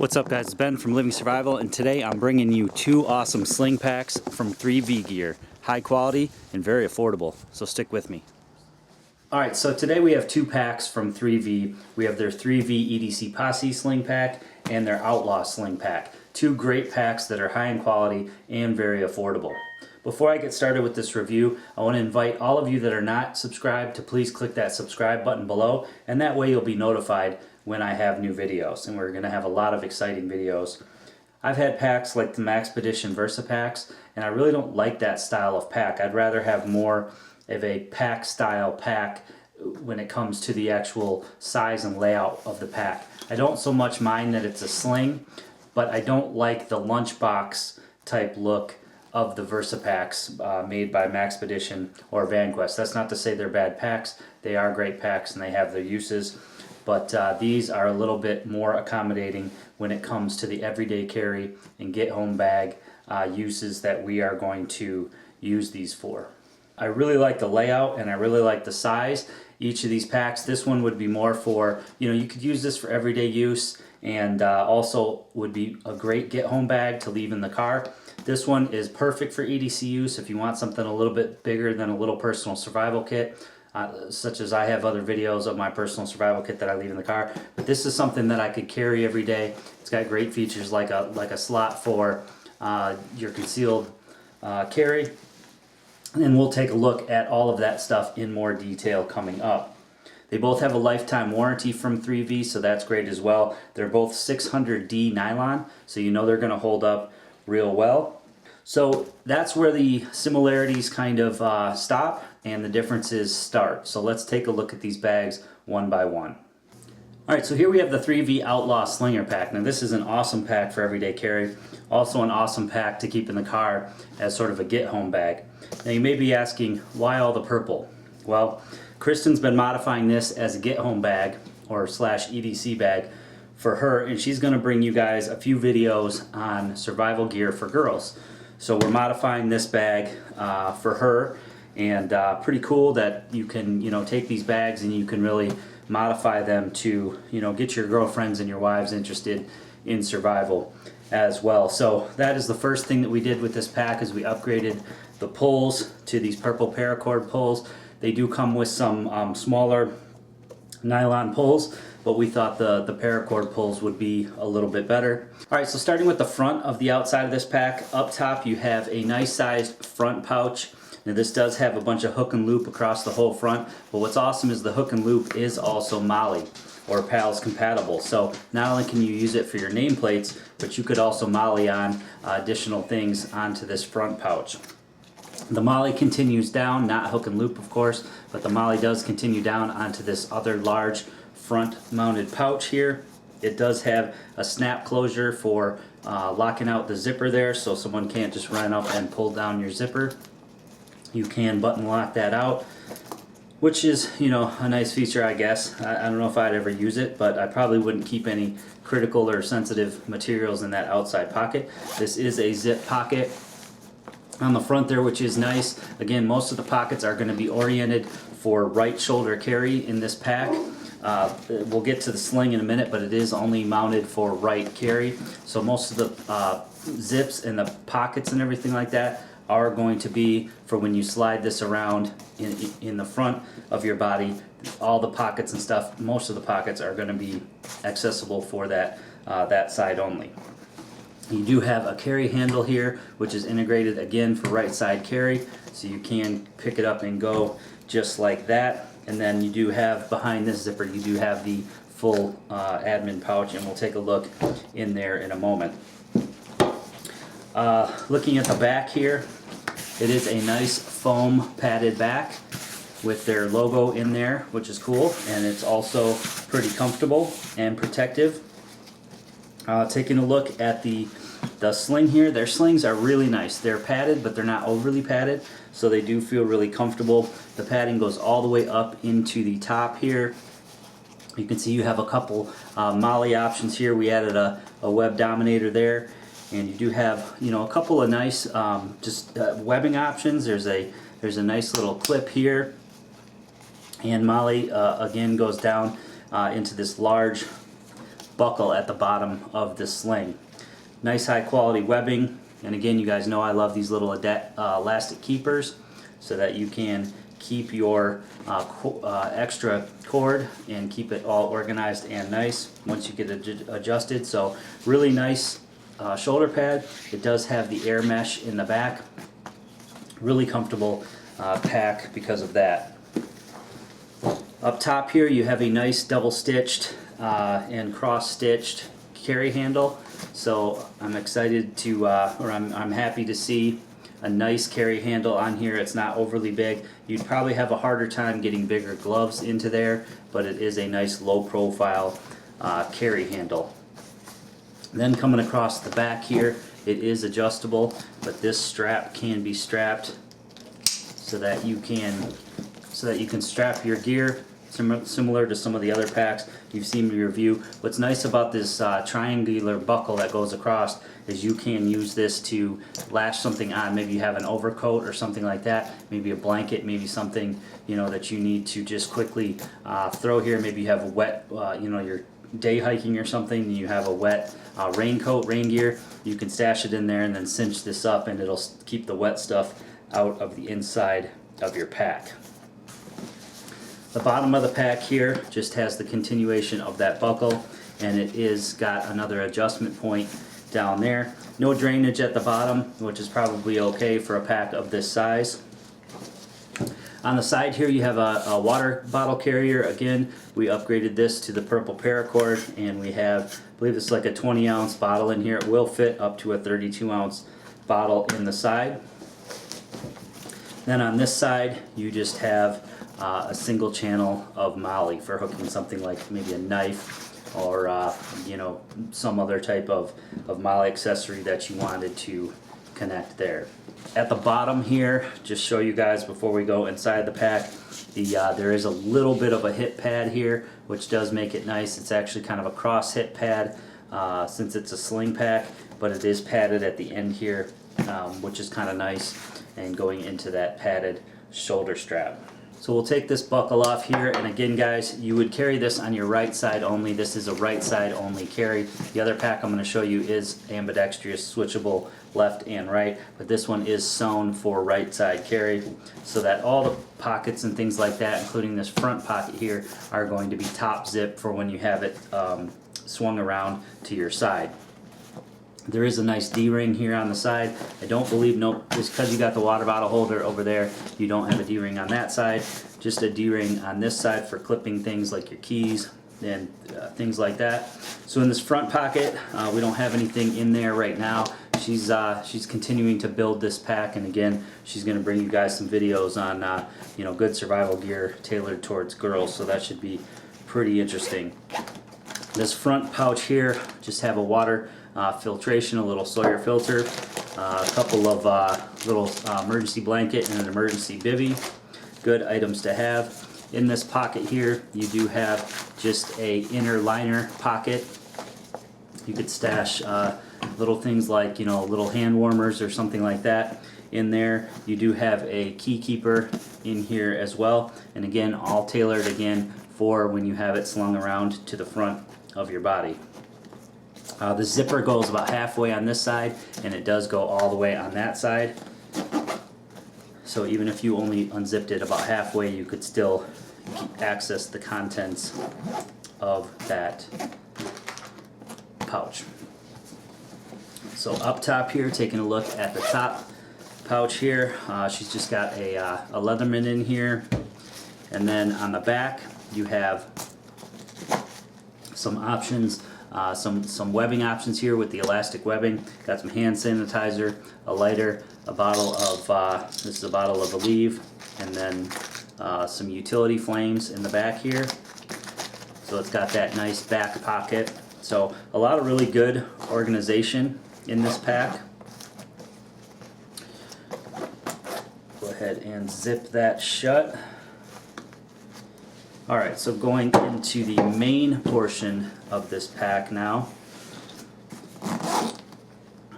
What's up guys, it's Ben from Living Survival, and today I'm bringing you two awesome sling packs from 3V Gear. High quality and very affordable, so stick with me. Alright, so today we have two packs from 3V. We have their 3V EDC Posse sling pack and their Outlaw sling pack. Two great packs that are high in quality and very affordable. Before I get started with this review, I want to invite all of you that are not subscribed to please click that subscribe button below, and that way you'll be notified when I have new videos, and we're going to have a lot of exciting videos. I've had packs like the Maxpedition Versa packs, and I really don't like that style of pack. I'd rather have more of a pack style pack when it comes to the actual size and layout of the pack. I don't so much mind that it's a sling, but I don't like the lunchbox type look of the Versa packs made by Maxpedition or VanQuest. That's not to say they're bad packs. They are great packs and they have their uses, but these are a little bit more accommodating when it comes to the everyday carry and get home bag uses that we are going to use these for. I really like the layout and I really like the size. Each of these packs, this one would be more for, you could use this for everyday use, and also would be a great get home bag to leave in the car. This one is perfect for EDC use if you want something a little bit bigger than a little personal survival kit, such as I have other videos of my personal survival kit that I leave in the car. But this is something that I could carry every day. It's got great features like a slot for your concealed carry. And we'll take a look at all of that stuff in more detail coming up. They both have a lifetime warranty from 3V, so that's great as well. They're both 600D nylon, so you know they're going to hold up real well. So that's where the similarities kind of stop and the differences start. So let's take a look at these bags one by one. Alright, so here we have the 3V Outlaw Slinger Pack. Now this is an awesome pack for everyday carry. Also an awesome pack to keep in the car as sort of a get-home bag. Now you may be asking, why all the purple? Well, Kristen's been modifying this as a get-home bag or slash EDC bag for her, and she's going to bring you guys a few videos on survival gear for girls. So we're modifying this bag for her, and pretty cool that you can take these bags and you can really modify them to get your girlfriends and your wives interested in survival as well. So that is the first thing that we did with this pack, is we upgraded the pulls to these purple paracord pulls. They do come with some smaller nylon pulls, but we thought the paracord pulls would be a little bit better. Alright, so starting with the front of the outside of this pack, up top you have a nice sized front pouch. Now this does have a bunch of hook and loop across the whole front, but what's awesome is the hook and loop is also MOLLE or PALS compatible. So not only can you use it for your nameplates, but you could also MOLLE on additional things onto this front pouch. The MOLLE continues down, not hook and loop of course, but the MOLLE does continue down onto this other large front mounted pouch here. It does have a snap closure for locking out the zipper there, so someone can't just run up and pull down your zipper. You can button lock that out, which is, a nice feature, I guess. I don't know if I'd ever use it, but I probably wouldn't keep any critical or sensitive materials in that outside pocket. This is a zip pocket on the front there, which is nice. Again, most of the pockets are going to be oriented for right shoulder carry in this pack. We'll get to the sling in a minute, but it is only mounted for right carry. So most of the zips and the pockets and everything like that are going to be for when you slide this around in the front of your body. All the pockets and stuff, most of the pockets are going to be accessible for that side only. You do have a carry handle here, which is integrated again for right side carry, so you can pick it up and go just like that. And then you do have, behind this zipper, you do have the full admin pouch, and we'll take a look in there in a moment. Looking at the back here, it is a nice foam padded back with their logo in there, which is cool, and it's also pretty comfortable and protective. Taking a look at the sling here, their slings are really nice. They're padded, but they're not overly padded, so they do feel really comfortable. The padding goes all the way up into the top here. You can see you have a couple MOLLE options here. We added a web dominator there, and you do have a couple of nice webbing options. There's a nice little clip here, and MOLLE again goes down into this large buckle at the bottom of the sling. Nice high quality webbing, and again, you guys know I love these little elastic keepers so that you can keep your extra cord and keep it all organized and nice once you get it adjusted. So really nice shoulder pad. It does have the air mesh in the back. Really comfortable pack because of that. Up top here you have a nice double stitched and cross stitched carry handle. So I'm excited to, or I'm happy to see a nice carry handle on here. It's not overly big. You'd probably have a harder time getting bigger gloves into there, but it is a nice low profile carry handle. Then coming across the back here, it is adjustable, but this strap can be strapped so that you can strap your gear similar to some of the other packs you've seen me review. What's nice about this triangular buckle that goes across is you can use this to lash something on. Maybe you have an overcoat or something like that, maybe a blanket, maybe something that you need to just quickly throw here. Maybe you have a wet, you're day hiking or something, and you have a wet raincoat, rain gear. You can stash it in there and then cinch this up, and it'll keep the wet stuff out of the inside of your pack. The bottom of the pack here just has the continuation of that buckle, and it is got another adjustment point down there. No drainage at the bottom, which is probably okay for a pack of this size. On the side here you have a water bottle carrier. Again, we upgraded this to the purple paracord, and we have, I believe it's like a 20-ounce bottle in here. It will fit up to a 32-ounce bottle in the side. Then on this side you just have a single channel of MOLLE for hooking something like maybe a knife or some other type of MOLLE accessory that you wanted to connect there. At the bottom here, just show you guys before we go inside the pack, there is a little bit of a hip pad here, which does make it nice. It's actually kind of a cross hip pad since it's a sling pack, but it is padded at the end here, which is kind of nice, and going into that padded shoulder strap. So we'll take this buckle off here, and again guys, you would carry this on your right side only. This is a right side only carry. The other pack I'm going to show you is ambidextrous, switchable left and right, but this one is sewn for right side carry, so that all the pockets and things like that, including this front pocket here, are going to be top zip for when you have it swung around to your side. There is a nice D-ring here on the side. I don't believe, nope, just because you got the water bottle holder over there, you don't have a D-ring on that side. Just a D-ring on this side for clipping things like your keys and things like that. So in this front pocket, we don't have anything in there right now. She's continuing to build this pack, and again, she's going to bring you guys some videos on good survival gear tailored towards girls, so that should be pretty interesting. This front pouch here just have a water filtration, a little Sawyer filter, a couple of little emergency blanket, and an emergency bivvy. Good items to have. In this pocket here, you do have just a inner liner pocket. You could stash little things like little hand warmers or something like that in there. You do have a key keeper in here as well, and again, all tailored again for when you have it slung around to the front of your body. The zipper goes about halfway on this side, and it does go all the way on that side. So even if you only unzipped it about halfway, you could still access the contents of that pouch. So up top here, taking a look at the top pouch here, she's just got a Leatherman in here, and then on the back you have some options. Some webbing options here with the elastic webbing. Got some hand sanitizer, a lighter, a bottle of, this is a bottle of Aleve, and then some utility flames in the back here. So it's got that nice back pocket. So a lot of really good organization in this pack. Go ahead and zip that shut. Alright, so going into the main portion of this pack now.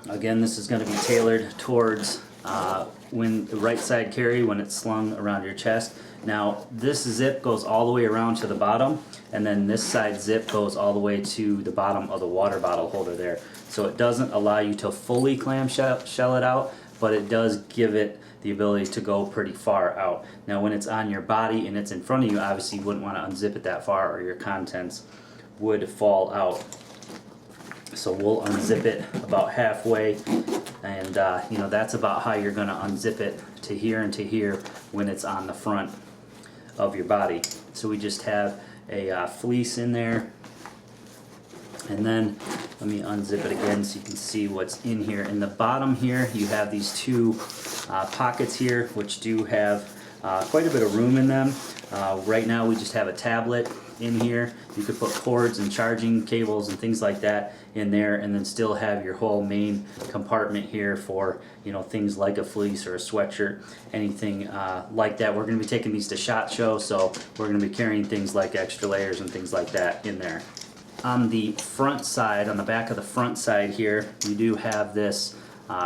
Again, this is going to be tailored towards when the right side carry when it's slung around your chest. Now this zip goes all the way around to the bottom, and then this side zip goes all the way to the bottom of the water bottle holder there. So it doesn't allow you to fully clamshell it out, but it does give it the ability to go pretty far out. Now when it's on your body and it's in front of you, obviously you wouldn't want to unzip it that far or your contents would fall out. So we'll unzip it about halfway, and you know, that's about how you're going to unzip it to here and to here when it's on the front of your body. So we just have a fleece in there, and then let me unzip it again so you can see what's in here. In the bottom here you have these two pockets here, which do have quite a bit of room in them. Right now we just have a tablet in here. You could put cords and charging cables and things like that in there, and then still have your whole main compartment here for, you know, things like a fleece or a sweatshirt, anything like that. We're going to be taking these to SHOT Show, so we're going to be carrying things like extra layers and things like that in there. On the front side, on the back of the front side here, you do have this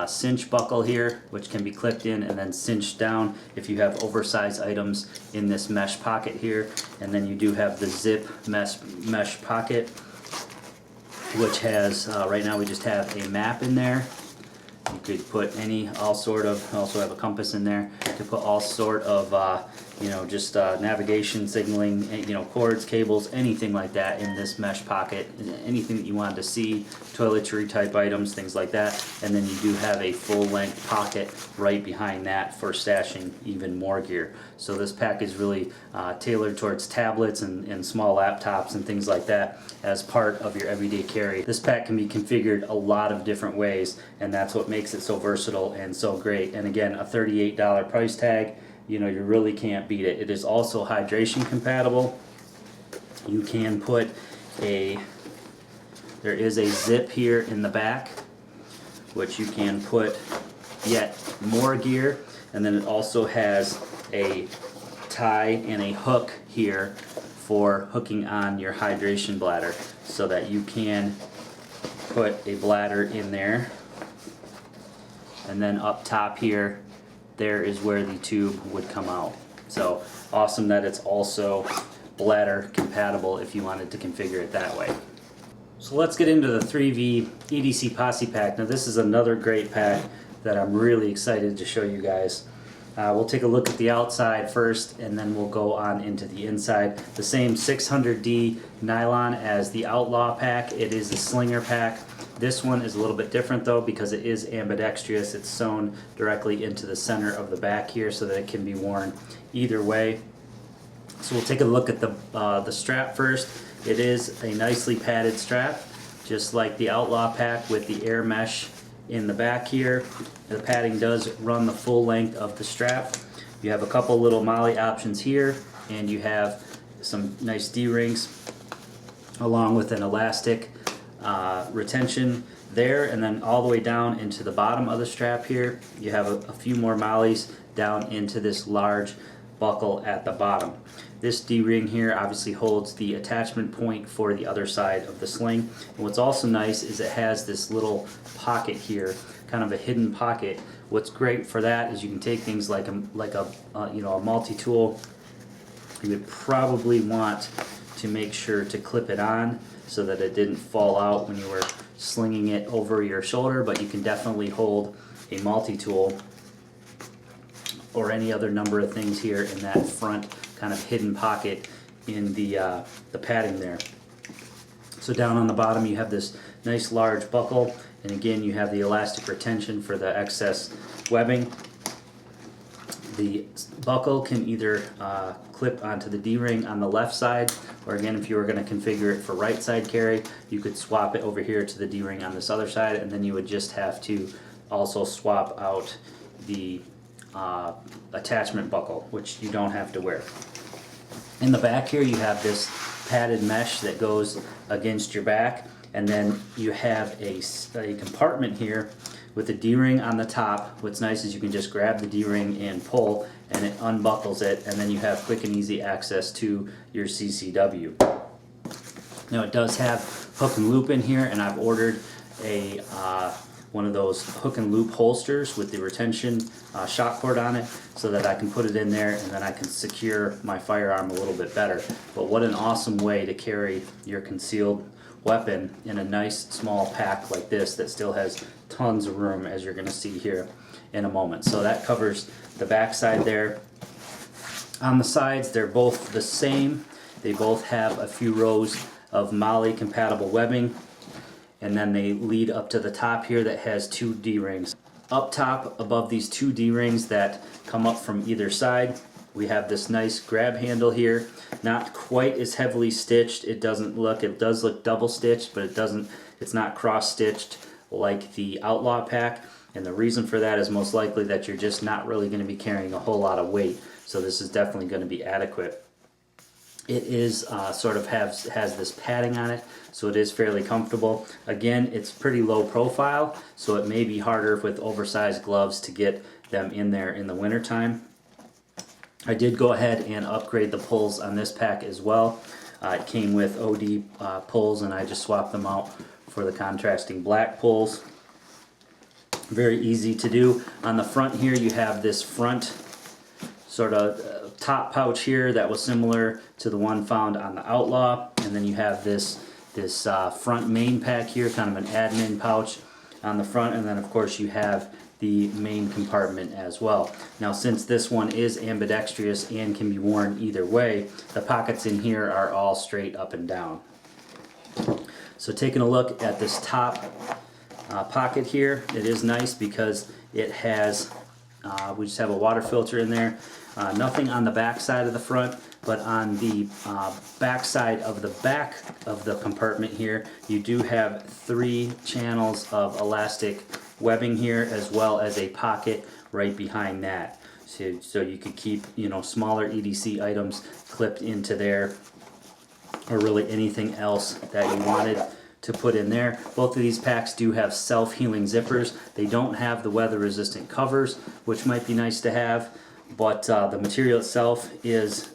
cinch buckle here, which can be clipped in and then cinched down if you have oversized items in this mesh pocket here. And then you do have the zip mesh pocket, which has, right now we just have a map in there. You could put also have a compass in there. You could put all sort of, you know, just navigation, signaling, you know, cords, cables, anything like that in this mesh pocket. Anything that you wanted to see, toiletry type items, things like that. And then you do have a full length pocket right behind that for stashing even more gear. So this pack is really tailored towards tablets and small laptops and things like that as part of your everyday carry. This pack can be configured a lot of different ways, and that's what makes it so versatile and so great. And again, a $38 price tag, you know, you really can't beat it. It is also hydration compatible. You can put there is a zip here in the back, which you can put yet more gear, and then it also has a tie and a hook here for hooking on your hydration bladder, so that you can put a bladder in there. And then up top here, there is where the tube would come out. So awesome that it's also bladder compatible if you wanted to configure it that way. So let's get into the 3V EDC Posse pack. Now this is another great pack that I'm really excited to show you guys. We'll take a look at the outside first, and then we'll go on into the inside. The same 600D nylon as the Outlaw pack. It is a slinger pack. This one is a little bit different though, because it is ambidextrous. It's sewn directly into the center of the back here so that it can be worn either way. So we'll take a look at the strap first. It is a nicely padded strap, just like the Outlaw pack with the air mesh in the back here. The padding does run the full length of the strap. You have a couple little MOLLE options here, and you have some nice D-rings along with an elastic retention there, and then all the way down into the bottom of the strap here you have a few more MOLLEs down into this large buckle at the bottom. This D-ring here obviously holds the attachment point for the other side of the sling. And what's also nice is it has this little pocket here, kind of a hidden pocket. What's great for that is you can take things like a you know, a multi-tool. You would probably want to make sure to clip it on so that it didn't fall out when you were slinging it over your shoulder, but you can definitely hold a multi-tool or any other number of things here in that front kind of hidden pocket in the padding there. So down on the bottom you have this nice large buckle, and again you have the elastic retention for the excess webbing. The buckle can either clip onto the D-ring on the left side, or again, if you were going to configure it for right side carry, you could swap it over here to the D-ring on this other side, and then you would just have to also swap out the attachment buckle, which you don't have to wear. In the back here you have this padded mesh that goes against your back, and then you have a compartment here with a D-ring on the top. What's nice is you can just grab the D-ring and pull, and it unbuckles it, and then you have quick and easy access to your CCW. Now it does have hook and loop in here, and I've ordered a one of those hook and loop holsters with the retention shock cord on it, so that I can put it in there and then I can secure my firearm a little bit better. But what an awesome way to carry your concealed weapon in a nice small pack like this that still has tons of room, as you're going to see here in a moment. So that covers the back side there. On the sides, they're both the same. They both have a few rows of MOLLE compatible webbing, and then they lead up to the top here that has 2 D-rings. Up top, above these 2 D-rings that come up from either side, we have this nice grab handle here. Not quite as heavily stitched. It does look double stitched, but it's not cross stitched like the Outlaw pack. And the reason for that is most likely that you're just not really going to be carrying a whole lot of weight. So this is definitely going to be adequate. It is sort of has this padding on it, so it is fairly comfortable. Again, it's pretty low profile, so it may be harder with oversized gloves to get them in there in the wintertime. I did go ahead and upgrade the pulls on this pack as well. It came with OD pulls, and I just swapped them out for the contrasting black pulls. Very easy to do. On the front here, you have this front sort of top pouch here that was similar to the one found on the Outlaw, and then you have this front main pack here, kind of an admin pouch on the front, and then of course you have the main compartment as well. Now, since this one is ambidextrous and can be worn either way, the pockets in here are all straight up and down. So taking a look at this top pocket here, it is nice because it has we just have a water filter in there. Nothing on the back side of the front, but on the back side of the back of the compartment here, you do have 3 channels of elastic webbing here, as well as a pocket right behind that. So you could keep, you know, smaller EDC items clipped into there, or really anything else that you wanted to put in there. Both of these packs do have self-healing zippers. They don't have the weather-resistant covers, which might be nice to have, but the material itself is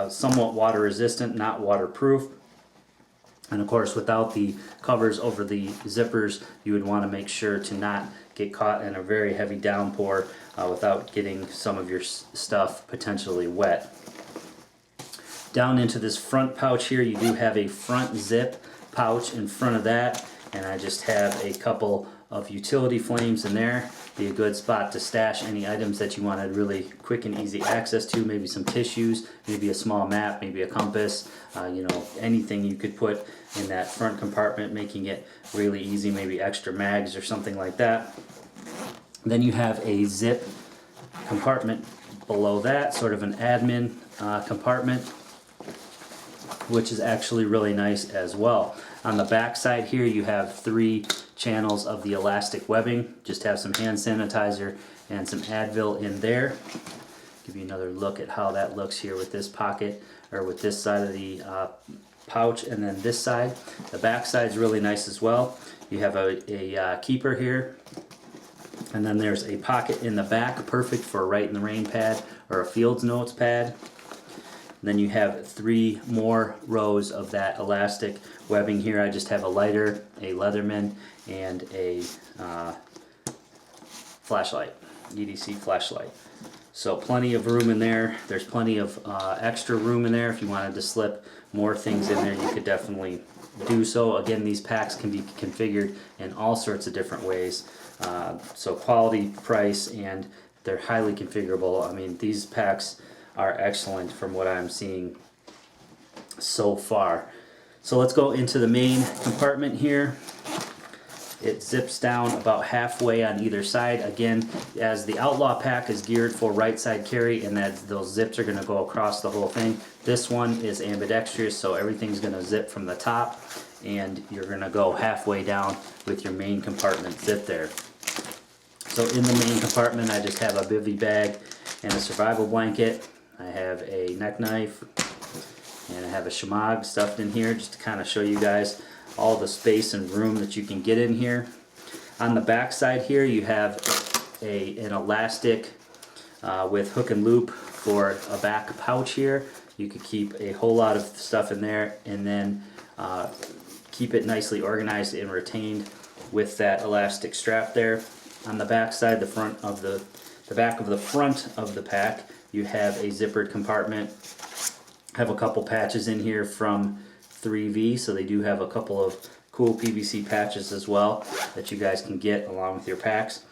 somewhat water-resistant, not waterproof. And of course, without the covers over the zippers, you would want to make sure to not get caught in a very heavy downpour without getting some of your stuff potentially wet. Down into this front pouch here, you do have a front zip pouch in front of that, and I just have a couple of utility flames in there. Be a good spot to stash any items that you wanted really quick and easy access to, maybe some tissues, maybe a small map, maybe a compass, you know, anything you could put in that front compartment, making it really easy, maybe extra mags or something like that. Then you have a zip compartment below that, sort of an admin compartment, which is actually really nice as well. On the back side here, you have 3 channels of the elastic webbing. Just have some hand sanitizer and some Advil in there. Give you another look at how that looks here with this pocket, or with this side of the pouch, and then this side. The back side is really nice as well. You have a keeper here, and then there's a pocket in the back, perfect for a Write in the Rain pad or a Fields Notes pad. Then you have 3 more rows of that elastic webbing here. I just have a lighter, a Leatherman, and a flashlight, EDC flashlight. So plenty of room in there. There's plenty of extra room in there. If you wanted to slip more things in there, you could definitely do so. Again, these packs can be configured in all sorts of different ways. So quality, price, and they're highly configurable. I mean, these packs are excellent from what I'm seeing so far. So let's go into the main compartment here. It zips down about halfway on either side. Again, as the Outlaw pack is geared for right side carry, and that those zips are going to go across the whole thing. This one is ambidextrous, so everything's going to zip from the top, and you're going to go halfway down with your main compartment zip there. So in the main compartment, I just have a bivy bag and a survival blanket. I have a neck knife, and I have a shemagh stuffed in here just to kind of show you guys all the space and room that you can get in here. On the back side here, you have an elastic with hook and loop for a back pouch here. You could keep a whole lot of stuff in there, and then keep it nicely organized and retained with that elastic strap there. On the back side, the back of the front of the pack, you have a zippered compartment. Have a couple patches in here from 3V, so they do have a couple of cool PVC patches as well that you guys can get along with your packs.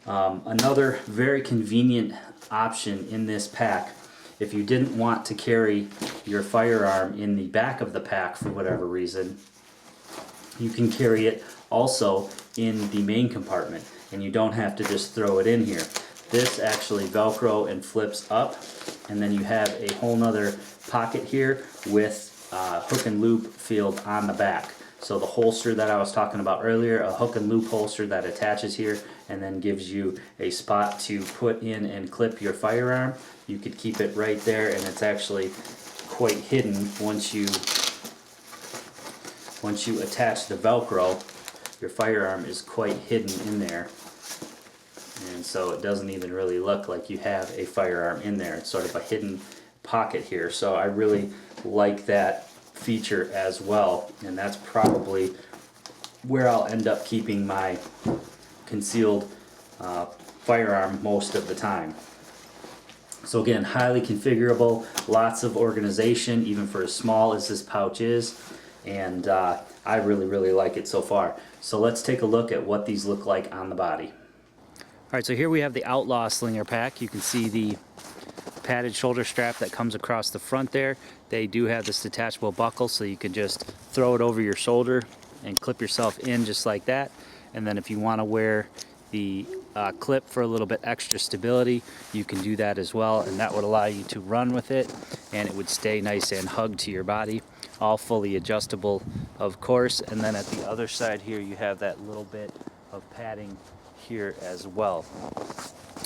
Another very convenient option in this pack, if you didn't want to carry your firearm in the back of the pack for whatever reason, you can carry it also in the main compartment, and you don't have to just throw it in here. This actually Velcro and flips up, and then you have a whole nother pocket here with hook and loop field on the back. So the holster that I was talking about earlier, a hook and loop holster that attaches here and then gives you a spot to put in and clip your firearm. You could keep it right there, and it's actually quite hidden once you attach the Velcro. Your firearm is quite hidden in there, and so it doesn't even really look like you have a firearm in there. It's sort of a hidden pocket here, so I really like that feature as well, and that's probably where I'll end up keeping my concealed firearm most of the time. So again, highly configurable, lots of organization even for as small as this pouch is, and I really like it so far. So let's take a look at what these look like on the body. Alright, so here we have the Outlaw Slinger pack. You can see the padded shoulder strap that comes across the front there. They do have this detachable buckle, so you can just throw it over your shoulder and clip yourself in just like that. And then if you want to wear the clip for a little bit extra stability, you can do that as well, and that would allow you to run with it, and it would stay nice and hugged to your body. All fully adjustable, of course. And then at the other side here, you have that little bit of padding here as well.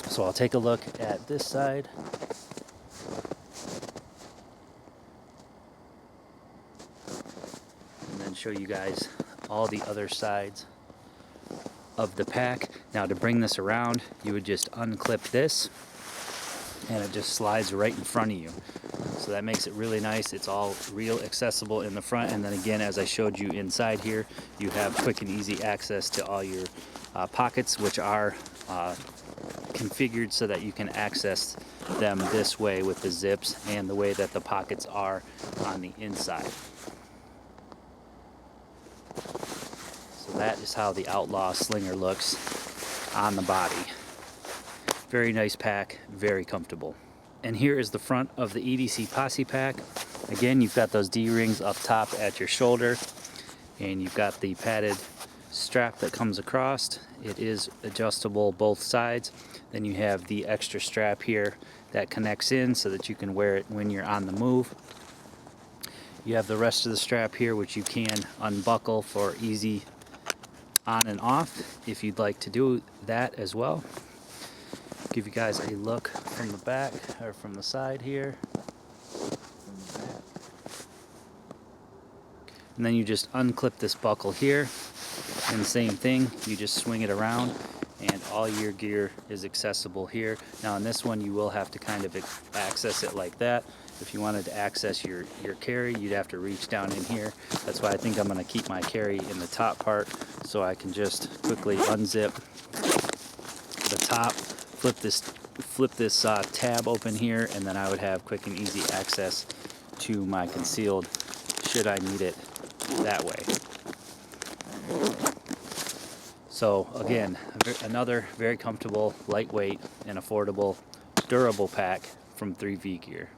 So I'll take a look at this side. And then show you guys all the other sides of the pack. Now to bring this around, you would just unclip this, and it just slides right in front of you. So that makes it really nice. It's all real accessible in the front, and then again, as I showed you inside here, you have quick and easy access to all your pockets, which are configured so that you can access them this way with the zips and the way that the pockets are on the inside. So that is how the Outlaw Slinger looks on the body. Very nice pack, very comfortable. And here is the front of the EDC Posse pack. Again, you've got those D-rings up top at your shoulder, and you've got the padded strap that comes across. It is adjustable both sides. Then you have the extra strap here that connects in so that you can wear it when you're on the move. You have the rest of the strap here, which you can unbuckle for easy on and off if you'd like to do that as well. Give you guys a look from the back, or from the side here. And then you just unclip this buckle here, and the same thing, you just swing it around, and all your gear is accessible here. Now on this one, you will have to kind of access it like that. If you wanted to access your carry, you'd have to reach down in here. That's why I think I'm going to keep my carry in the top part, so I can just quickly unzip the top, flip this tab open here, and then I would have quick and easy access to my concealed should I need it that way. So again, another very comfortable, lightweight, and affordable, durable pack from 3V Gear.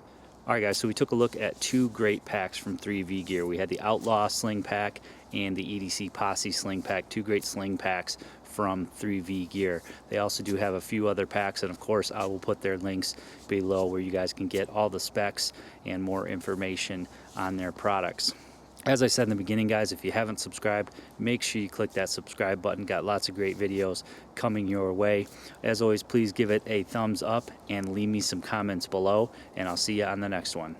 Alright guys, so we took a look at two great packs from 3V Gear. We had the Outlaw Sling Pack and the EDC Posse Sling Pack, two great sling packs from 3V Gear. They also do have a few other packs, and of course I will put their links below where you guys can get all the specs and more information on their products. As I said in the beginning, guys, if you haven't subscribed, make sure you click that subscribe button. Got lots of great videos coming your way. As always, please give it a thumbs up and leave me some comments below, and I'll see you on the next one.